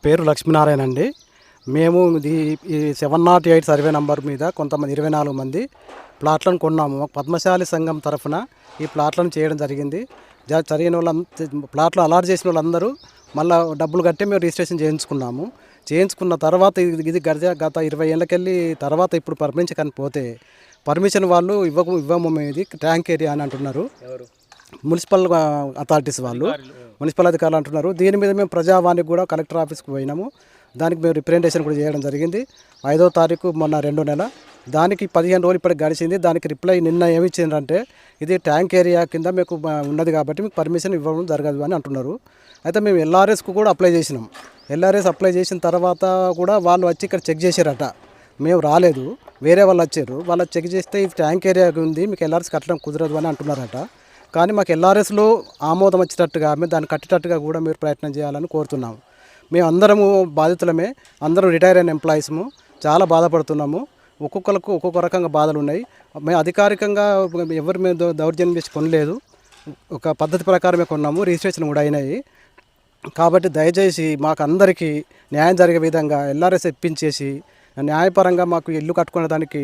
పేరు లక్ష్మీనారాయణ అండి. మేము ఈ 708 సర్వే నంబర్ మీద కొంతమంది 24 మంది ప్లాట్లను కొన్నాము. పద్మశాలి సంఘం తరఫున ఈ ప్లాట్లను చేయడం జరిగింది. జరిగిన ప్లాట్లు అలాట్ చేసిన వాళ్ళందరూ మళ్ళీ డబ్బులు కట్టి మేము రిజిస్ట్రేషన్ చేయించుకున్నాము. చేయించుకున్న తర్వాత ఇది గత 20 ఏళ్ళకెళ్ళి తర్వాత ఇప్పుడు పర్మిషన్ కానీ పోతే పర్మిషన్ వాళ్ళు ఇవ్వము ఇది ట్యాంక్ ఏరియా అని అంటున్నారు. మున్సిపల్ అథారిటీస్ వాళ్ళు, మున్సిపల్ అధికారులు అంటున్నారు. దీని మీద మేము ప్రజావాణికి కూడా కలెక్టర్ ఆఫీస్కి పోయినాము. దానికి మేము రిప్రజెంటేషన్ కూడా చేయడం జరిగింది. 5వ తారీఖు మొన్న 2వ నెల, దానికి 15 రోజులు ఇప్పటికి గడిచింది. దానికి రిప్లై నిన్న ఏమి ఇచ్చిందంటే ఇది ట్యాంక్ ఏరియా కింద మీకు ఉన్నది కాబట్టి మీకు పర్మిషన్ ఇవ్వడం జరగదు అని అంటున్నారు. అయితే మేము ఎల్ఆర్ఎస్కు కూడా అప్లై చేసినాం. ఎల్ఆర్ఎస్ అప్లై చేసిన తర్వాత కూడా వాళ్ళు వచ్చి ఇక్కడ చెక్ చేశారట. మేము రాలేదు, వేరే వాళ్ళు వచ్చారు. వాళ్ళు చెక్ చేస్తే ఇది ట్యాంక్ ఏరియా ఉంది, మీకు ఎల్ఆర్ఎస్ కట్టడం కుదరదు అని అంటున్నారట. కానీ మాకు ఎల్ఆర్ఎస్లో ఆమోదం వచ్చేటట్టుగా మేము దాన్ని కట్టేటట్టుగా కూడా మీరు ప్రయత్నం చేయాలని కోరుతున్నాము. మేము అందరము బాధితులమే, అందరం రిటైర్ అయిన ఎంప్లాయీస్ము, చాలా బాధపడుతున్నాము. ఒక్కొక్కరికి ఒక్కొక్క రకంగా బాధలు ఉన్నాయి. మేము అధికారికంగా ఎవరి మీద దౌర్జన్యం చేసి కొనలేదు, ఒక పద్ధతి ప్రకారమే కొన్నాము. రిజిస్ట్రేషన్ కూడా అయినాయి. కాబట్టి దయచేసి మాకు అందరికీ న్యాయం జరిగే విధంగా ఎల్ఆర్ఎస్ ఇప్పించేసి న్యాయపరంగా మాకు ఇల్లు కట్టుకునే దానికి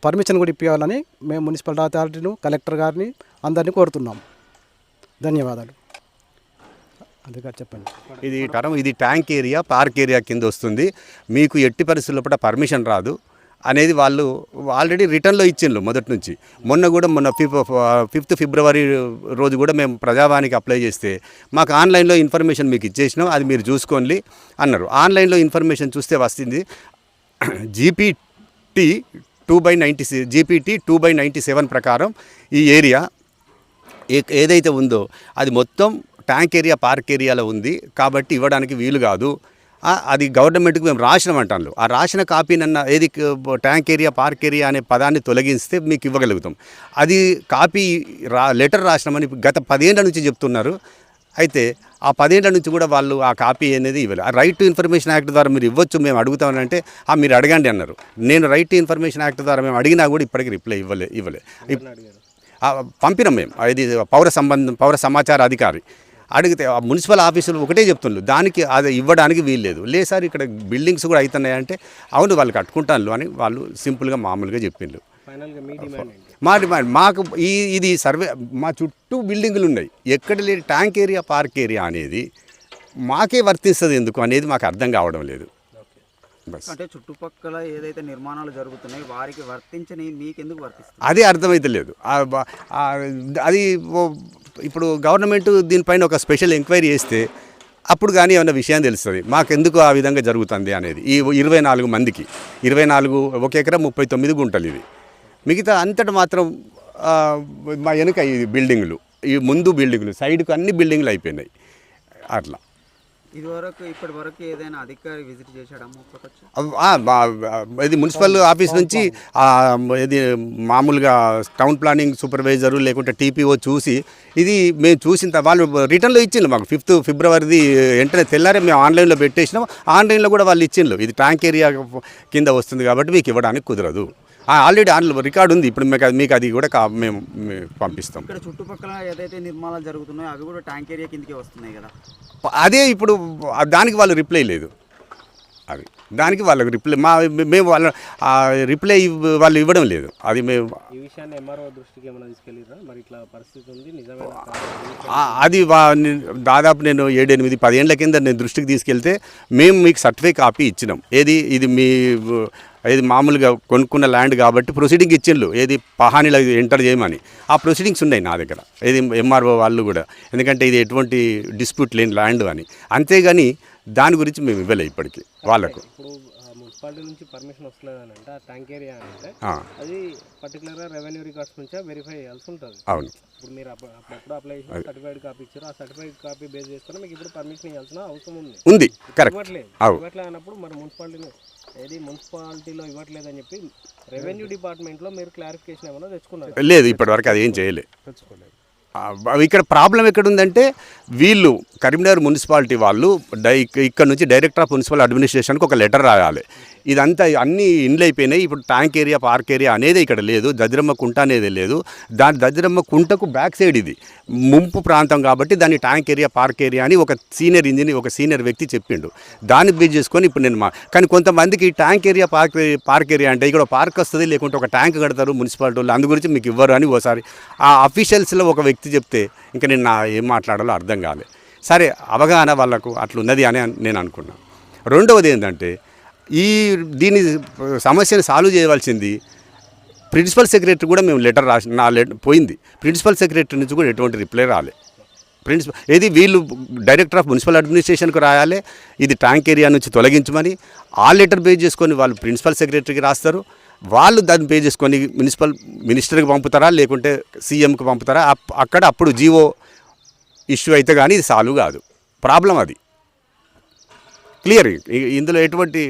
పర్మిషన్ కూడా ఇప్పించాలని మేము మున్సిపల్ అథారిటీను, కలెక్టర్ గారిని అందరినీ కోరుతున్నాం. ధన్యవాదాలు. అందుకే చెప్పండి. ఇది ట్యాంక్ ఏరియా, పార్క్ ఏరియా కింద వస్తుంది. మీకు ఎట్టి పరిస్థితుల్లో కూడా పర్మిషన్ రాదు అనేది వాళ్ళు ఆల్రెడీ రిటర్న్లో ఇచ్చిండ్రు మొదటి నుంచి. మొన్న 5 ఫిబ్రవరి రోజు కూడా మేము ప్రజావానికి అప్లై చేస్తే మాకు ఆన్లైన్లో ఇన్ఫర్మేషన్ మీకు ఇచ్చేసినాం, అది మీరు చూసుకోండి అన్నారు. ఆన్లైన్లో ఇన్ఫర్మేషన్ చూస్తే వస్తుంది జీపీటీ 2/97 ప్రకారం ఈ ఏరియా ఏదైతే ఉందో అది మొత్తం ట్యాంక్ ఏరియా, పార్క్ ఏరియాలో ఉంది కాబట్టి ఇవ్వడానికి వీలు కాదు. అది గవర్నమెంట్కి మేము రాసినామంటాను. ఆ రాసిన కాపీనన్న ఏది ట్యాంక్ ఏరియా, పార్క్ ఏరియా అనే పదాన్ని తొలగిస్తే మీకు ఇవ్వగలుగుతాం. అది కాపీ లెటర్ రాసినామని గత 10 ఏళ్ల నుంచి చెప్తున్నారు. అయితే ఆ 10 ఏళ్ల నుంచి కూడా వాళ్ళు ఆ కాపీ అనేది ఇవ్వలేదు. ఆ రైట్ టు ఇన్ఫర్మేషన్ యాక్ట్ ద్వారా మీరు ఇవ్వచ్చు, మేము అడుగుతామనంటే మీరు అడగండి అన్నారు. నేను రైట్ టు ఇన్ఫర్మేషన్ యాక్ట్ ద్వారా మేము అడిగినా కూడా ఇప్పటికీ రిప్లై ఇవ్వలే. పంపినాం మేము. ఇది పౌర సమాచార అధికారి అడిగితే మున్సిపల్ ఆఫీసులు ఒకటే చెప్తున్నారు, దానికి అది ఇవ్వడానికి వీల్లేదు. లేదు సార్ ఇక్కడ బిల్డింగ్స్ కూడా అవుతున్నాయంటే అవును వాళ్ళు కట్టుకుంటాను అని వాళ్ళు సింపుల్గా మామూలుగా చెప్పిండ్రు. మా డిమాండ్ మాకు ఇది సర్వే, మా చుట్టూ బిల్డింగులు ఉన్నాయి, ఎక్కడ లేదు ట్యాంక్ ఏరియా, పార్క్ ఏరియా అనేది మాకే వర్తిస్తుంది ఎందుకు అనేది మాకు అర్థం కావడం లేదు. అంటే చుట్టుపక్కల ఏదైతే నిర్మాణాలు జరుగుతున్నాయి వారికి వర్తించని మీకు ఎందుకు వర్తిస్తుంది అదే అర్థమైతే లేదు. అది ఇప్పుడు గవర్నమెంట్ దీనిపైన ఒక స్పెషల్ ఎంక్వైరీ చేస్తే అప్పుడు కానీ ఏమైనా విషయం తెలుస్తుంది మాకెందుకు ఆ విధంగా జరుగుతుంది అనేది. ఈ 24 మందికి 24 1 ఎకరా 39 గుంటలు ఇది. మిగతా అంతటా మాత్రం మా వెనుక ఈ బిల్డింగులు, ఈ ముందు బిల్డింగులు, సైడ్కు అన్ని బిల్డింగులు అయిపోయినాయి. అట్లా ఇప్పటి వరకు ఏదైనా అధికారి విజిట్ చేశాడా? ఇది మున్సిపల్ ఆఫీస్ నుంచి ఇది మామూలుగా టౌన్ ప్లానింగ్ సూపర్వైజరు లేకుంటే టీపీఓ చూసి ఇది మేము చూసిన వాళ్ళు రిటర్న్లో ఇచ్చిండ్రు మాకు. 5 ఫిబ్రవరిది వెంటనే తెల్లారే మేము ఆన్లైన్లో పెట్టేసినాం. ఆన్లైన్లో కూడా వాళ్ళు ఇచ్చిండ్రు ఇది ట్యాంక్ ఏరియా కింద వస్తుంది కాబట్టి మీకు ఇవ్వడానికి కుదరదు. ఆల్రెడీ ఆన్లైన్ రికార్డు ఉంది. ఇప్పుడు మీకు అది కూడా మేము పంపిస్తాం. ఇక్కడ చుట్టుపక్కల ఏదైతే నిర్మాణాలు జరుగుతున్నాయో అవి కూడా ట్యాంక్ ఏరియా కిందకే వస్తున్నాయి కదా. అదే ఇప్పుడు దానికి వాళ్ళు రిప్లై లేదు. అది దానికి వాళ్ళకి రిప్లై మేము వాళ్ళ రిప్లై వాళ్ళు ఇవ్వడం లేదు. అది మేము ఈ విషయాన్ని ఎంఆర్ఓ దృష్టికి ఏమైనా తీసుకెళ్ళిరా? మరి ఇట్లా పరిస్థితి ఉంది నిజమే. అది దాదాపు నేను 7-8-10 ఏళ్ల కింద నేను దృష్టికి తీసుకెళ్తే మేము మీకు సర్టిఫికేట్ కాపీ ఇచ్చినాం. ఇది మామూలుగా కొనుక్కున్న ల్యాండ్ కాబట్టి ప్రొసీడింగ్ ఇచ్చిండ్రు, ఏది పహానీలో ఎంటర్ చేయమని. ఆ ప్రొసీడింగ్స్ ఉన్నాయి నా దగ్గర, ఏది ఎంఆర్ఓ వాళ్ళు కూడా, ఎందుకంటే ఇది ఎటువంటి డిస్ప్యూట్ లేని ల్యాండ్ అని. అంతేగాని దాని గురించి మేము ఇవ్వలే ఇప్పటికీ వాళ్ళకు. ఇప్పుడు మున్సిపాలిటీ నుంచి పర్మిషన్ వస్తలేదని అంటే ఆ ట్యాంక్ ఏరియా అంటే అది పర్టికులర్గా రెవెన్యూ రికార్డ్స్ నుంచే వెరిఫై చేయాల్సి ఉంటుంది. అవును. ఇప్పుడు మీరు అప్పుడు అప్లై చేసిన సర్టిఫైడ్ కాపీ ఇచ్చారు, ఆ సర్టిఫైడ్ కాపీ బేస్ చేసుకుని మీకు ఇప్పుడు పర్మిషన్ ఇవ్వాల్సిన అవసరం ఉంది. కరెక్ట్. ఇవ్వట్లేదు అన్నప్పుడు మరి మున్సిపాలిటీలో ఇవ్వట్లేదని చెప్పి రెవెన్యూ డిపార్ట్మెంట్లో మీరు క్లారిఫికేషన్ ఏమైనా తెచ్చుకున్నారు? లేదు, ఇప్పటివరకు అది ఏం చేయలేదు. ఇక్కడ ప్రాబ్లం ఎక్కడుందంటే వీళ్ళు కరీంనగర్ మున్సిపాలిటీ వాళ్ళు ఇక్కడ నుంచి డైరెక్టర్ ఆఫ్ మున్సిపల్ అడ్మినిస్ట్రేషన్కి ఒక లెటర్ రాయాలి. ఇదంతా అన్ని ఇండ్లు అయిపోయినాయి. ఇప్పుడు ట్యాంక్ ఏరియా పార్క్ ఏరియా అనేది ఇక్కడ లేదు, దదిరమ్మ కుంట అనేది లేదు. దాని దదిరమ్మ కుంటకు బ్యాక్ సైడ్ ఇది ముంపు ప్రాంతం కాబట్టి దాన్ని ట్యాంక్ ఏరియా పార్క్ ఏరియా అని ఒక సీనియర్ వ్యక్తి చెప్పిండు. దాన్ని బేస్ చేసుకొని ఇప్పుడు నేను కానీ కొంతమందికి ట్యాంక్ ఏరియా పార్క్ ఏరియా అంటే ఇక్కడ పార్క్ వస్తుంది, లేకుంటే ఒక ట్యాంక్ కడతారు మున్సిపాలిటీ వాళ్ళు, అందు గురించి మీకు ఇవ్వరు అని ఓసారి ఆ అఫీషియల్స్లో ఒక వ్యక్తి చెప్తే ఇంకా నేను ఏం మాట్లాడాలో అర్థం కాలేదు. సరే, అవగాహన వాళ్ళకు అట్లున్నది అని నేను అనుకున్నాను. రెండవది ఏంటంటే దీని సమస్యను సాల్వ్ చేయవలసింది ప్రిన్సిపల్ సెక్రటరీ కూడా మేము లెటర్ రాసి పోయింది. ప్రిన్సిపల్ సెక్రటరీ నుంచి కూడా ఎటువంటి రిప్లై రాలేదు. వీళ్ళు డైరెక్టర్ ఆఫ్ మున్సిపల్ అడ్మినిస్ట్రేషన్కి రాయాలి, ఇది ట్యాంక్ ఏరియా నుంచి తొలగించమని. ఆ లెటర్ బేస్ చేసుకొని వాళ్ళు ప్రిన్సిపల్ సెక్రటరీకి రాస్తారు. వాళ్ళు దాన్ని పే చేసుకొని మినిస్టర్కి పంపుతారా లేకుంటే సీఎంకి పంపుతారా, అప్పుడు జీవో ఇష్యూ అయితే కానీ ఇది సాల్వ్ కాదు. ప్రాబ్లం అది క్లియర్. ఇందులో ఎటువంటి